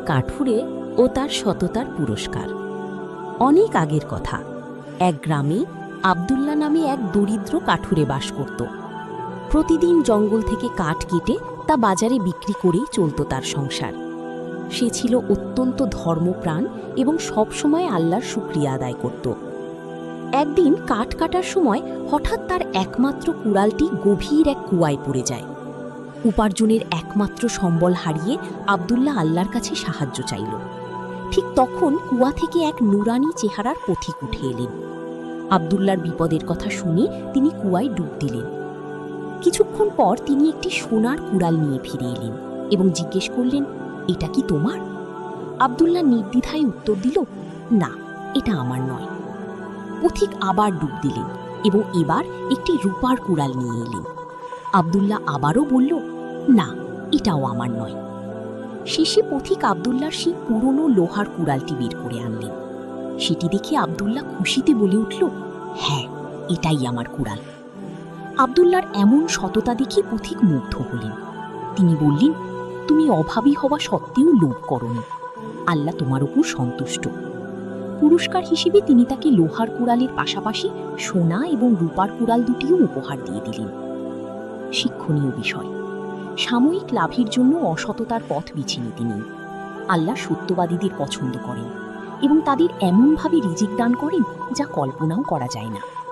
কাঠুরে ও তার সততার পুরস্কার। অনেক আগের কথা, এক গ্রামে আব্দুল্লাহ নামে এক দরিদ্র কাঠুরে বাস করত। প্রতিদিন জঙ্গল থেকে কাঠ কেটে তা বাজারে বিক্রি করেই চলত তার সংসার। সে ছিল অত্যন্ত ধর্মপ্রাণ এবং সবসময় আল্লাহর শুকরিয়া আদায় করত। একদিন কাঠ কাটার সময় হঠাৎ তার একমাত্র কুড়ালটি গভীর এক কুয়ায় পড়ে যায়। উপার্জনের একমাত্র সম্বল হারিয়ে আব্দুল্লাহ আল্লাহর কাছে সাহায্য চাইল। ঠিক তখন কুয়া থেকে এক নুরানি চেহারার পথিক উঠে এলেন। আব্দুল্লাহর বিপদের কথা শুনে তিনি কুয়ায় ডুব দিলেন। কিছুক্ষণ পর তিনি একটি সোনার কুড়াল নিয়ে ফিরে এলেন এবং জিজ্ঞেস করলেন, এটা কি তোমার? আব্দুল্লাহ নির্দ্বিধায় উত্তর দিল, না, এটা আমার নয়। পথিক আবার ডুব দিলেন এবং এবার একটি রূপার কুড়াল নিয়ে এলেন। আব্দুল্লাহ আবারও বলল, না, এটাও আমার নয়। শেষে পথিক আব্দুল্লাহর সেই পুরনো লোহার কুড়ালটি বের করে আনলেন। সেটি দেখে আব্দুল্লাহ খুশিতে বলে উঠল, হ্যাঁ, এটাই আমার কুড়াল। আব্দুল্লাহর এমন সততা দেখে পথিক মুগ্ধ হলেন। তিনি বললেন, তুমি অভাবী হওয়া সত্ত্বেও লোভ করনি, আল্লাহ তোমার উপর সন্তুষ্ট। পুরস্কার হিসেবে তিনি তাকে লোহার কুড়ালের পাশাপাশি সোনা এবং রূপার কুড়াল দুটিও উপহার দিয়ে দিলেন। শিক্ষণীয় বিষয়, সাময়িক লাভের জন্য অসততার পথ বেছে নিতে নেই। আল্লাহ সত্যবাদীদের পছন্দ করেন এবং তাদের এমনভাবে রিজিক দান করেন যা কল্পনাও করা যায় না।